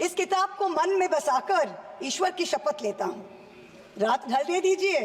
इस किताब को मन में बसाकर ईश्वर की शपथ लेता हूँ, रात ढलने दीजिए,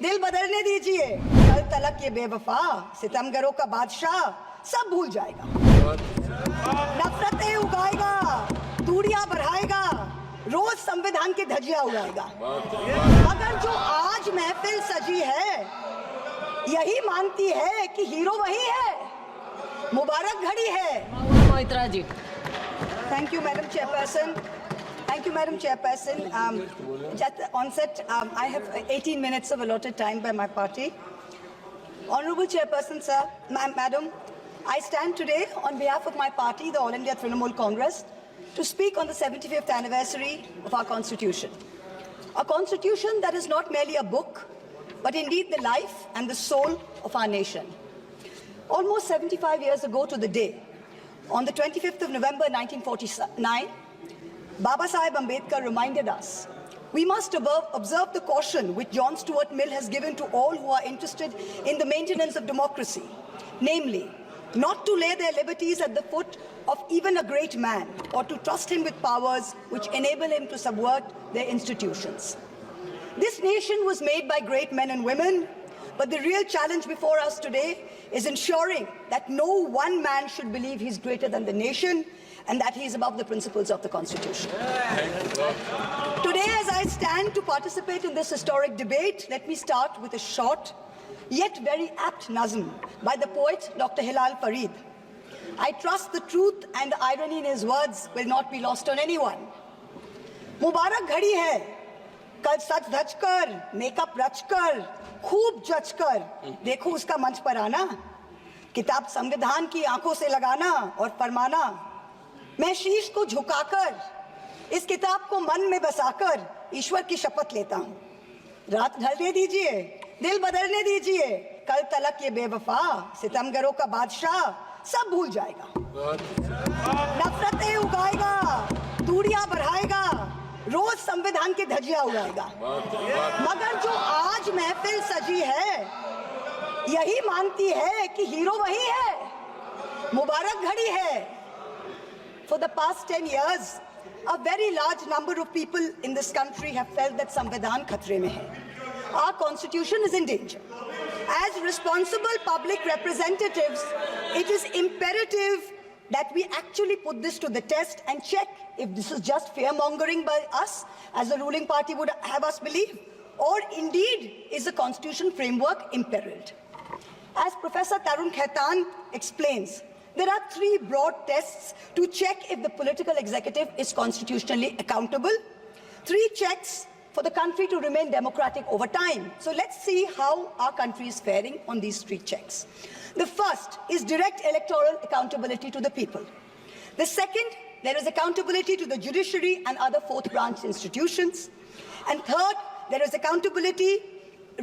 दिल बदलने दीजिए, कल तलक ये बेवफा सितमगरों का बादशाह सब भूल जाएगा, नफरतें उगाएगा, दूरियां बढ़ाएगा, रोज संविधान की धज्जियां उड़ाएगा। मगर जो आज महफिल सजी है यही मानती है कि हीरो वही है, मुबारक घड़ी है। मोहित्रा जी। Thank you, Madam Chairperson. Thank you, Madam Chairperson. Just onset, I have 18 minutes of allotted time by my party. Honorable Chairperson, sir, Madam, I stand today on behalf of my party, the All India Trinamool Congress, to speak on the 75th anniversary of our Constitution. A Constitution that is not merely a book, but indeed the life and the soul of our nation. Almost 75 years ago to the day, on the 25th of November 1949, Baba Saheb Ambedkar reminded us we must observe the caution which John Stuart Mill has given to all who are interested in the maintenance of democracy, namely, not to lay their liberties at the foot of even a great man or to trust him with powers which enable him to subvert their institutions. This nation was made by great men and women, but the real challenge before us today is ensuring that no one man should believe he's greater than the nation and that he is above the principles of the Constitution. Today, as I stand to participate in this historic debate, let me start with a short yet very apt nazm by the poet Dr. Hilal Farid. I trust the truth and the irony in his words will not be lost on anyone. Mubarak ghadi hai, kal sach dhaj kar, makeup rach kar, खूब जच कर देखो उसका मंच पर आना, किताब संविधान की आंखों से लगाना और फरमाना, मैं शीश को झुकाकर इस किताब को मन में बसाकर ईश्वर की शपथ लेता हूँ, रात ढलने दीजिए, दिल बदलने दीजिए, कल तलक ये बेवफा सितमगरों का बादशाह सब भूल जाएगा, नफरतें उगाएगा, दूरियां बढ़ाएगा, रोज संविधान की धज्जियां उड़ाएगा। मगर जो आज महफिल सजी है यही मानती है कि हीरो वही है, मुबारक घड़ी है। For the past 10 years, a very large number of people in this country have felt that संविधान खतरे में है. Our constitution is in danger. As responsible public representatives, it is imperative that we actually put this to the test and check if this is just fear-mongering by us, as the ruling party would have us believe, or indeed is the constitution framework imperiled. As Professor Tarun Khaitan explains, there are three broad tests to check if the political executive is constitutionally accountable, three checks for the country to remain democratic over time. So let's see how our country is faring on these three checks. The first is direct electoral accountability to the people. The second, there is accountability to the judiciary and other fourth branch institutions. And third, there is accountability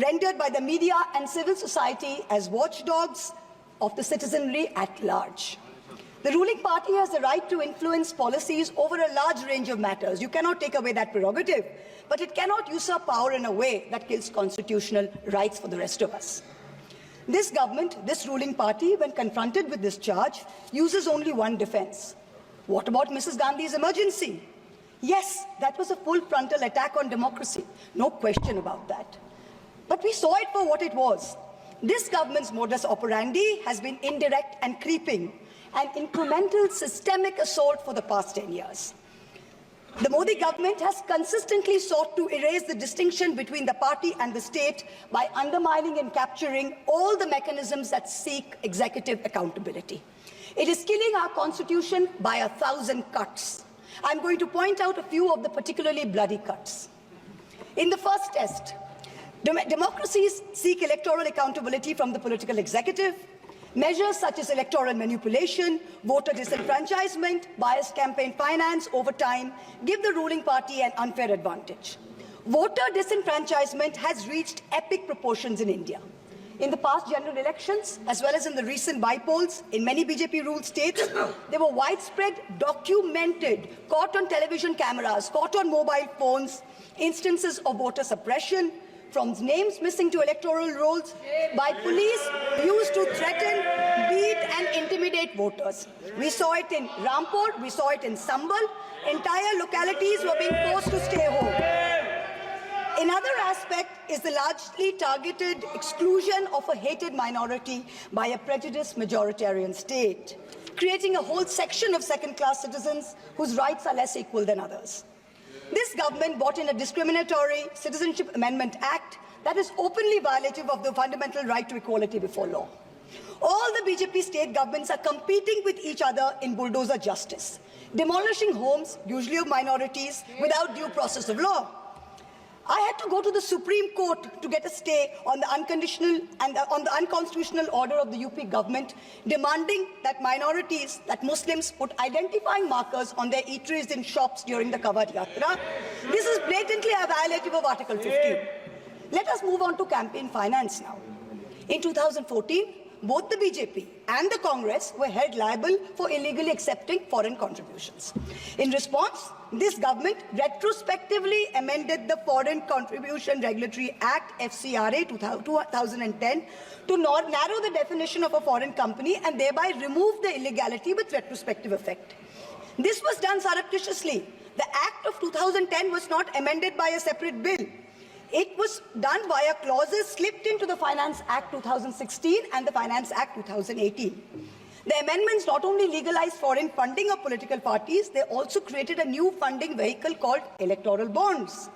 rendered by the media and civil society as watchdogs of the citizenry at large. The ruling party has the right to influence policies over a large range of matters. You cannot take away that prerogative, but it cannot usurp power in a way that kills constitutional rights for the rest of us. This government, this ruling party, when confronted with this charge, uses only one defense. What about Mrs. Gandhi's emergency? Yes, that was a full frontal attack on democracy. No question about that. But we saw it for what it was. This government's modus operandi has been indirect and creeping, an incremental systemic assault for the past 10 years. The Modi government has consistently sought to erase the distinction between the party and the state by undermining and capturing all the mechanisms that seek executive accountability. It is killing our constitution by 1,000 cuts. I'm going to point out a few of the particularly bloody cuts. In the first test, democracies seek electoral accountability from the political executive. Measures such as electoral manipulation, voter disenfranchisement, biased campaign finance over time give the ruling party an unfair advantage. Voter disenfranchisement has reached epic proportions in India. In the past general elections, as well as in the recent by-polls in many BJP-ruled states, there were widespread, documented, caught on television cameras, caught on mobile phones, instances of voter suppression, from names missing to electoral rolls, by police used to threaten, beat and intimidate voters. We saw it in Rampur, we saw it in Sambal. Entire localities were being forced to stay home. Another aspect is the largely targeted exclusion of a hated minority by a prejudiced majoritarian state, creating a whole section of second-class citizens whose rights are less equal than others. This government brought in a discriminatory Citizenship Amendment Act that is openly violative of the fundamental right to equality before law. All the BJP state governments are competing with each other in bulldozer justice, demolishing homes, usually of minorities, without due process of law. I had to go to the Supreme Court to get a stay on the unconstitutional order of the UP government, demanding that minorities, that Muslims, put identifying markers on their eateries in shops during the Kawad Yatra. This is blatantly a violative of Article 15. Let us move on to campaign finance now. In 2014, both the BJP and the Congress were held liable for illegally accepting foreign contributions. In response, this government retrospectively amended the Foreign Contribution Regulatory Act, FCRA 2010, to narrow the definition of a foreign company and thereby remove the illegality with retrospective effect. This was done surreptitiously. The Act of 2010 was not amended by a separate bill. It was done via clauses slipped into the Finance Act 2016 and the Finance Act 2018. The amendments not only legalized foreign funding of political parties, they also created a new funding vehicle called electoral bonds.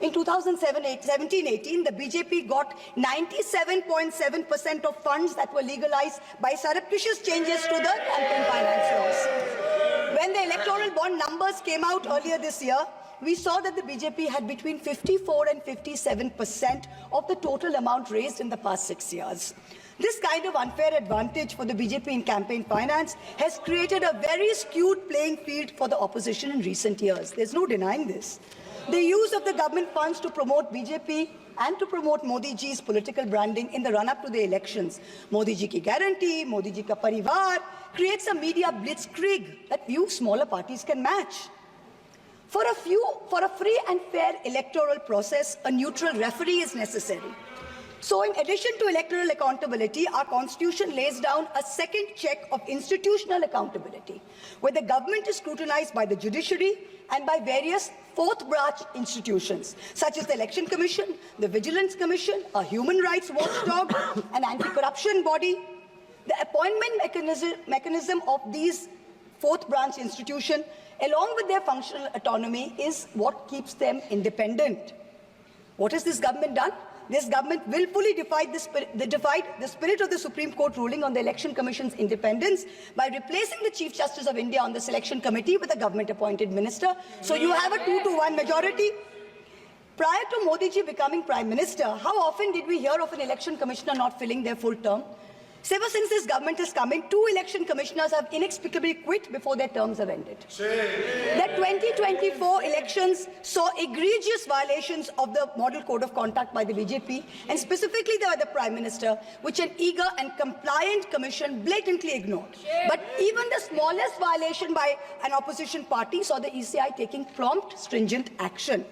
In 2017-18, the BJP got 97.7% of funds that were legalized by surreptitious changes to the campaign finance laws. When the electoral bond numbers came out earlier this year, we saw that the BJP had between 54 and 57% of the total amount raised in the past 6 years. This kind of unfair advantage for the BJP in campaign finance has created a very skewed playing field for the opposition in recent years. There's no denying this. The use of the government funds to promote BJP and to promote Modi ji's political branding in the run-up to the elections, Modi ji ki guarantee, Modi ji ka parivar, creates a media blitzkrieg that few smaller parties can match. For a free and fair electoral process, a neutral referee is necessary. So in addition to electoral accountability, our constitution lays down a second check of institutional accountability, where the government is scrutinized by the judiciary and by various fourth branch institutions, such as the Election Commission, the Vigilance Commission, a human rights watchdog, an anti-corruption body. The appointment mechanism of these fourth branch institutions, along with their functional autonomy, is what keeps them independent. What has this government done? This government willfully defied the spirit of the Supreme Court ruling on the Election Commission's independence by replacing the Chief Justice of India on the selection committee with a government-appointed minister. So you have a 2-to-1 majority. Prior to Modi ji becoming Prime Minister, how often did we hear of an election commissioner not filling their full term? So ever since this government is coming, 2 election commissioners have inexplicably quit before their terms have ended. The 2024 elections saw egregious violations of the Model Code of Conduct by the BJP, and specifically by the Prime Minister, which an eager and compliant commission blatantly ignored. But even the smallest violation by an opposition party saw the ECI taking prompt, stringent action.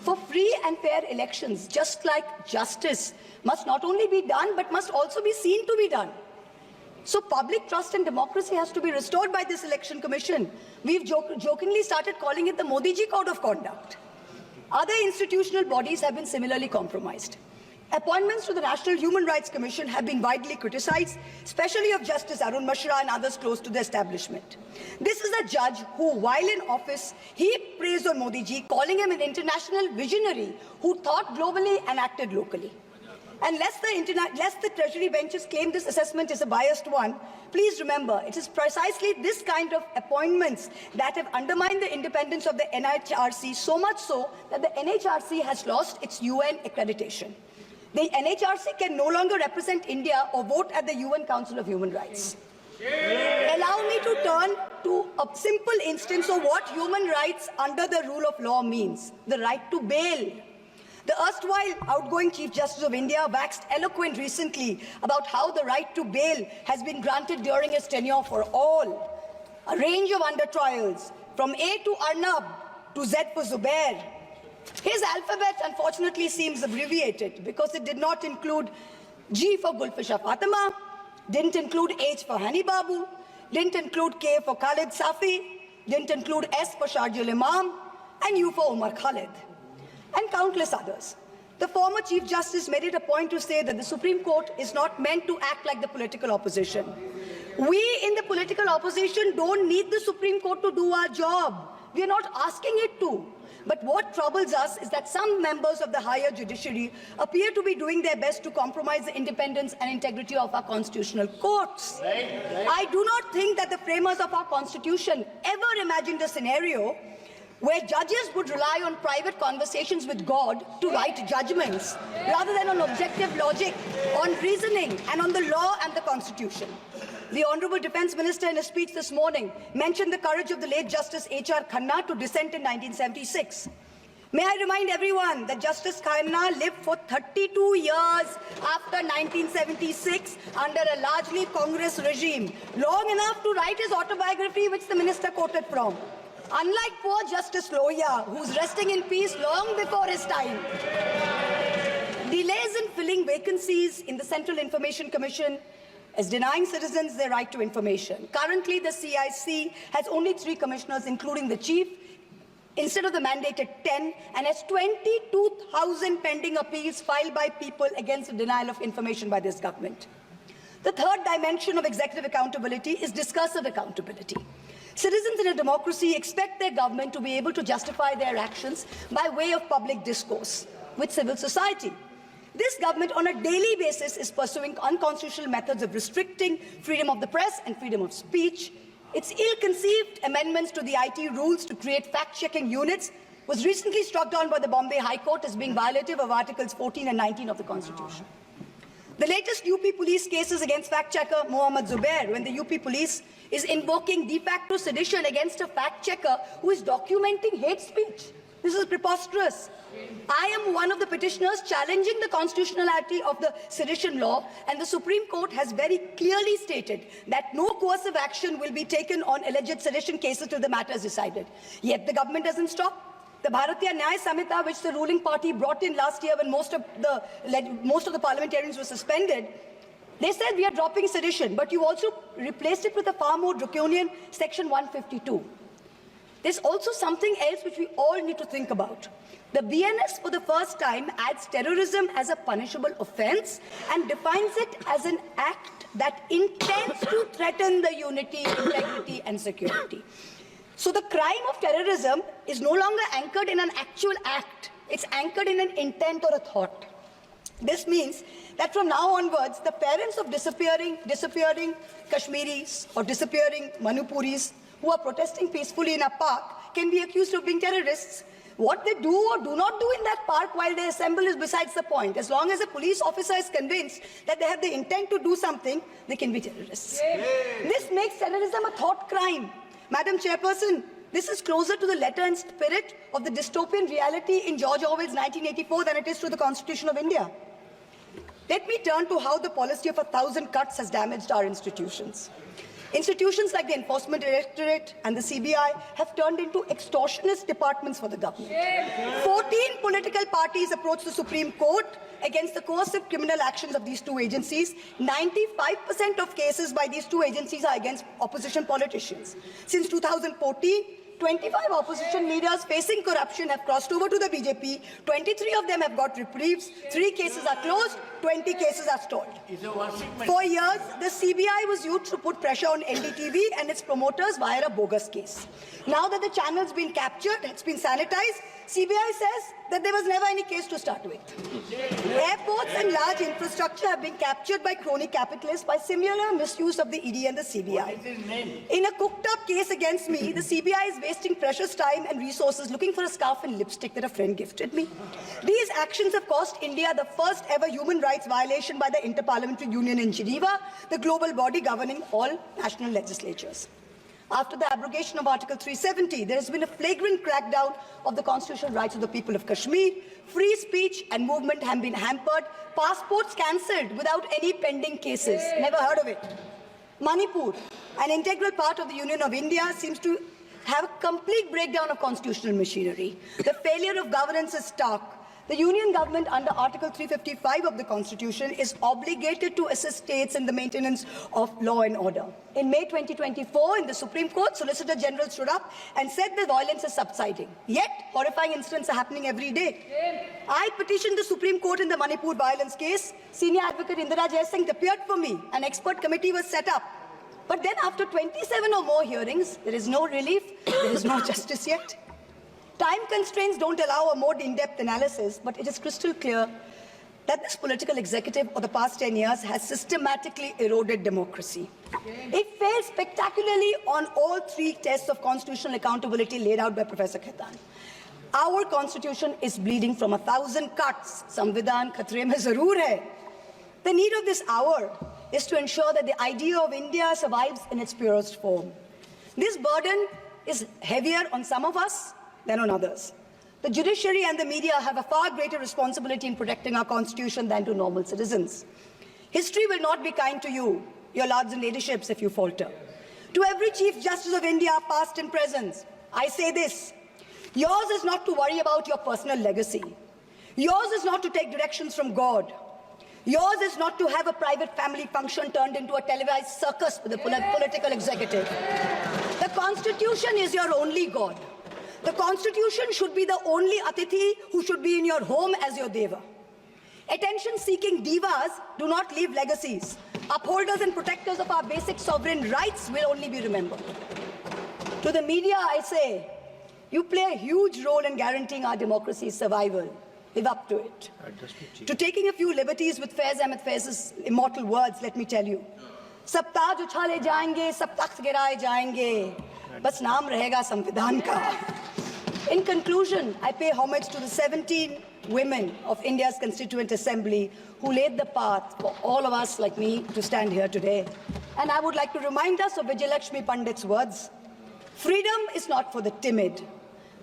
For free and fair elections, just like justice must not only be done, but must also be seen to be done. So public trust and democracy has to be restored by this election commission. We've jokingly started calling it the Modi ji Code of Conduct. Other institutional bodies have been similarly compromised. Appointments to the National Human Rights Commission have been widely criticized, especially of Justice Arun Mishra and others close to the establishment. This is a judge who, while in office, he praised on Modi ji, calling him an international visionary who thought globally and acted locally. And lest the Treasury benches claim this assessment is a biased one, please remember, it is precisely this kind of appointments that have undermined the independence of the NHRC, so much so that the NHRC has lost its UN accreditation. The NHRC can no longer represent India or vote at the UN Council of Human Rights. Allow me to turn to a simple instance of what human rights under the rule of law means, the right to bail. The erstwhile outgoing Chief Justice of India waxed eloquent recently about how the right to bail has been granted during his tenure for all. A range of under trials, from A to Arnab to Z for Zubair. His alphabet, unfortunately, seems abbreviated because it did not include G for Gulfisha Fatima, didn't include H for Hani Babu, didn't include K for Khalid Safi, didn't include S for Sharjul Imam, and U for Umar Khalid, and countless others. The former Chief Justice made it a point to say that the Supreme Court is not meant to act like the political opposition. We in the political opposition don't need the Supreme Court to do our job. We are not asking it to. But what troubles us is that some members of the higher judiciary appear to be doing their best to compromise the independence and integrity of our constitutional courts. I do not think that the framers of our constitution ever imagined a scenario where judges would rely on private conversations with God to write judgments, rather than on objective logic, on reasoning, and on the law and the Constitution. The Honourable Defence Minister, in a speech this morning, mentioned the courage of the late Justice H.R. Khanna to dissent in 1976. May I remind everyone that Justice Khanna lived for 32 years after 1976 under a largely Congress regime, long enough to write his autobiography, which the minister quoted from. Unlike poor Justice Lohia, who's resting in peace long before his time. Delays in filling vacancies in the Central Information Commission is denying citizens their right to information. Currently, the CIC has only 3 commissioners, including the chief, instead of the mandated 10, and has 22,000 pending appeals filed by people against the denial of information by this government. The third dimension of executive accountability is discursive accountability. Citizens in a democracy expect their government to be able to justify their actions by way of public discourse with civil society. This government on a daily basis is pursuing unconstitutional methods of restricting freedom of the press and freedom of speech. Its ill-conceived amendments to the IT rules to create fact-checking units was recently struck down by the Bombay High Court as being violative of Articles 14 and 19 of the Constitution. The latest UP police cases against fact-checker Mohammad Zubair, when the UP police is invoking de facto sedition against a fact-checker who is documenting hate speech. This is preposterous. I am one of the petitioners challenging the constitutionality of the sedition law, and the Supreme Court has very clearly stated that no coercive action will be taken on alleged sedition cases till the matter is decided. Yet the government doesn't stop. The Bharatiya Nyaya Samhita, which the ruling party brought in last year when most of the parliamentarians were suspended, they said we are dropping sedition, but you also replaced it with a far more draconian Section 152. There's also something else which we all need to think about. The BNS for the first time adds terrorism as a punishable offence and defines it as an act that intends to threaten the unity, integrity and security. So the crime of terrorism is no longer anchored in an actual act. It's anchored in an intent or a thought. This means that from now onwards, the parents of disappearing Kashmiris or disappearing Manipuris who are protesting peacefully in a park can be accused of being terrorists. What they do or do not do in that park while they assemble is besides the point. As long as a police officer is convinced that they have the intent to do something, they can be terrorists. This makes terrorism a thought crime. Madam Chairperson, this is closer to the letter and spirit of the dystopian reality in George Orwell's 1984 than it is to the Constitution of India. Let me turn to how the policy of 1,000 cuts has damaged our institutions. Institutions like the Enforcement Directorate and the CBI have turned into extortionist departments for the government. 14 political parties approached the Supreme Court against the coercive criminal actions of these two agencies. 95% of cases by these two agencies are against opposition politicians. Since 2014, 25 opposition leaders facing corruption have crossed over to the BJP. 23 of them have got reprieves. 3 cases are closed. 20 cases are stalled. For years, the CBI was used to put pressure on NDTV and its promoters via a bogus case. Now that the channel's been captured, it's been sanitized, CBI says that there was never any case to start with. Airports and large infrastructure have been captured by crony capitalists by similar misuse of the ED and the CBI. In a cooked-up case against me, the CBI is wasting precious time and resources looking for a scarf and lipstick that a friend gifted me. These actions have cost India the first ever human rights violation by the Inter-Parliamentary Union in Geneva, the global body governing all national legislatures. After the abrogation of Article 370, there has been a flagrant crackdown of the constitutional rights of the people of Kashmir. Free speech and movement have been hampered. Passports cancelled without any pending cases. Never heard of it. Manipur, an integral part of the Union of India, seems to have a complete breakdown of constitutional machinery. The failure of governance is stark. The Union government under Article 355 of the Constitution is obligated to assist states in the maintenance of law and order. In May 2024, in the Supreme Court, Solicitor General stood up and said the violence is subsiding. Yet, horrifying incidents are happening every day. I petitioned the Supreme Court in the Manipur violence case. Senior advocate Indira Jaisingh appeared for me. An expert committee was set up. But then after 27 or more hearings, there is no relief, there is no justice yet. Time constraints don't allow a more in-depth analysis, but it is crystal clear that this political executive of the past 10 years has systematically eroded democracy. It failed spectacularly on all three tests of constitutional accountability laid out by Professor Khaitan. Our constitution is bleeding from 1,000 cuts. Samvidhan khatre mein zarur hai. The need of this hour is to ensure that the idea of India survives in its purest form. This burden is heavier on some of us than on others. The judiciary and the media have a far greater responsibility in protecting our constitution than do normal citizens. History will not be kind to you, your lords and ladyships, if you falter. To every Chief Justice of India, past and present, I say this: yours is not to worry about your personal legacy. Yours is not to take directions from God. Yours is not to have a private family function turned into a televised circus with a political executive. The Constitution is your only God. The Constitution should be the only Atithi who should be in your home as your Deva. Attention-seeking divas do not leave legacies. Upholders and protectors of our basic sovereign rights will only be remembered. To the media, I say, you play a huge role in guaranteeing our democracy's survival. Live up to it. To taking a few liberties with Faiz Ahmed Faiz's immortal words, let me tell you. सब ताज उछाले जाएंगे, सब तख्त गिराए जाएंगे, बस नाम रहेगा संविधान का. In conclusion, I pay homage to the 17 women of India's Constituent Assembly who laid the path for all of us like me to stand here today. And I would like to remind us of Vijayalakshmi Pandit's words. Freedom is not for the timid.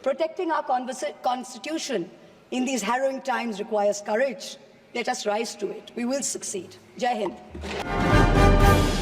Protecting our constitution in these harrowing times requires courage. Let us rise to it. We will succeed. Jai Hind.